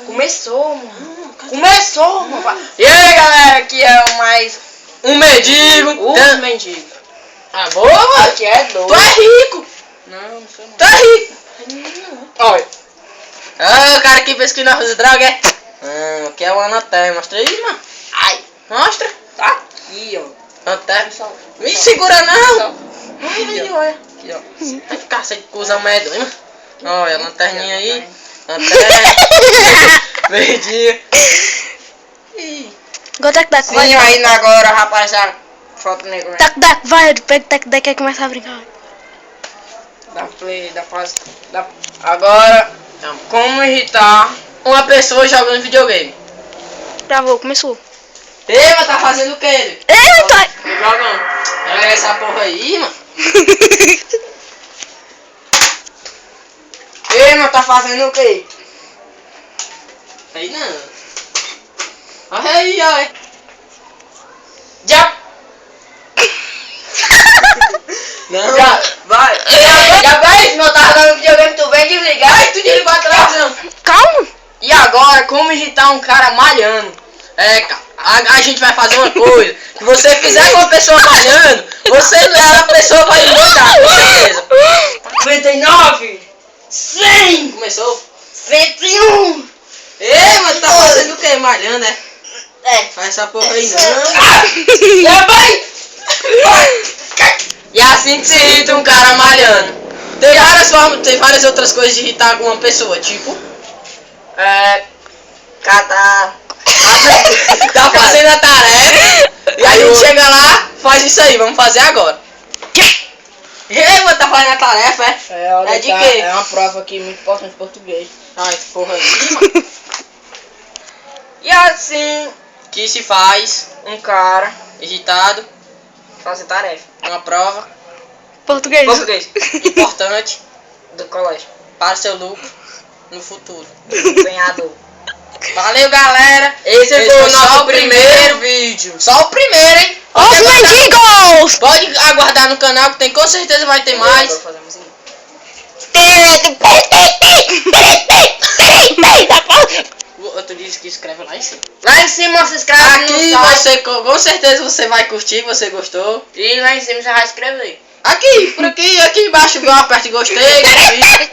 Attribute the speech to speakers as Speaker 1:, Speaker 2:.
Speaker 1: Começou, mano. Começou, mano. E aí, galera, aqui é mais
Speaker 2: um mendigo.
Speaker 1: Um mendigo.
Speaker 2: Ah, boa, mano.
Speaker 1: Aqui é doido.
Speaker 2: Tu é rico.
Speaker 1: Não sou não.
Speaker 2: Tu é rico.
Speaker 1: Não.
Speaker 2: Olha. Ah, o cara que fez que nós usa droga, é? Ah, aqui é uma lanterna. Mostra aí, mano.
Speaker 1: Ai,
Speaker 2: Mostra.
Speaker 1: tá aqui, ó.
Speaker 2: Lanterna.
Speaker 1: Só-
Speaker 2: Me
Speaker 1: só-
Speaker 2: segura não.
Speaker 1: só-
Speaker 2: Ai,
Speaker 1: Aqui,
Speaker 2: velho,
Speaker 1: ó.
Speaker 2: olha.
Speaker 1: Aqui, ó.
Speaker 2: Vai ficar sem coisa medonha, mano. Olha, a lanterninha aí.
Speaker 1: Lanterna.
Speaker 2: Lanterna. Verdinha. Ih.
Speaker 3: Go tac-tac, vai.
Speaker 1: Sim, aí agora, rapaziada. Foto negro, né?
Speaker 3: Tac-tac, vai, pega tac-tac e começa a brincar.
Speaker 1: Dá play, dá pause. Dá... Agora,
Speaker 2: Então,
Speaker 1: como irritar.
Speaker 2: uma pessoa jogando videogame.
Speaker 3: Travou, começou.
Speaker 2: Ei, mas tá fazendo o que ele?
Speaker 3: Eita!
Speaker 2: Tô jogando. Pega essa porra aí, mano.
Speaker 1: Ei, mas tá fazendo o quê?
Speaker 2: Aí não. Olha aí, olha.
Speaker 1: Já!
Speaker 2: Não.
Speaker 1: Já! Vai! Já vai, meu tava dando videogame, tu vem desligar.
Speaker 2: Ai, tu desligou a televisão.
Speaker 3: Calma!
Speaker 1: E agora, como irritar um cara malhando?
Speaker 2: É, cara, a gente vai fazer uma coisa. Se você fizer com uma pessoa malhando, a pessoa vai irritar, com certeza.
Speaker 1: 99! 100!
Speaker 2: Começou?
Speaker 1: 101!
Speaker 2: Ei, mas tá fazendo o que? Malhando, é?
Speaker 1: É.
Speaker 2: Faz essa porra aí não.
Speaker 1: Já vai!
Speaker 2: E assim que se irrita um cara malhando. Tem várias formas, tem várias outras coisas de irritar uma pessoa, tipo.
Speaker 1: Catar.
Speaker 2: Tá fazendo a tarefa e aí a gente chega lá, faz isso aí, vamos fazer agora. Ei, mas tá fazendo a tarefa, é?
Speaker 1: É
Speaker 2: de quê?
Speaker 1: É uma prova aqui muito importante de português.
Speaker 2: Ai, que porra aí, mano.
Speaker 1: E assim,
Speaker 2: Que se faz
Speaker 1: um cara
Speaker 2: irritado,
Speaker 1: fazer tarefa.
Speaker 2: uma prova
Speaker 3: Português.
Speaker 1: Português.
Speaker 2: importante
Speaker 1: Do colégio.
Speaker 2: para seu lucro no futuro.
Speaker 1: Desenhador.
Speaker 2: Valeu, galera.
Speaker 1: Esse foi o nosso
Speaker 2: só o
Speaker 1: primeiro vídeo.
Speaker 2: Só o primeiro, hein?
Speaker 3: Os mendigos!
Speaker 2: Pode aguardar no canal que tem, com certeza vai ter mais.
Speaker 1: Agora fazemos assim.
Speaker 2: Tu disse que escreve lá em cima.
Speaker 1: Lá em cima se inscreve
Speaker 2: Aqui
Speaker 1: no site.
Speaker 2: você, com certeza você vai curtir, você gostou.
Speaker 1: E lá em cima você vai escrever.
Speaker 2: Aqui, por aqui, aqui embaixo, viu? Aperte gostei.
Speaker 1: Valeu, galera!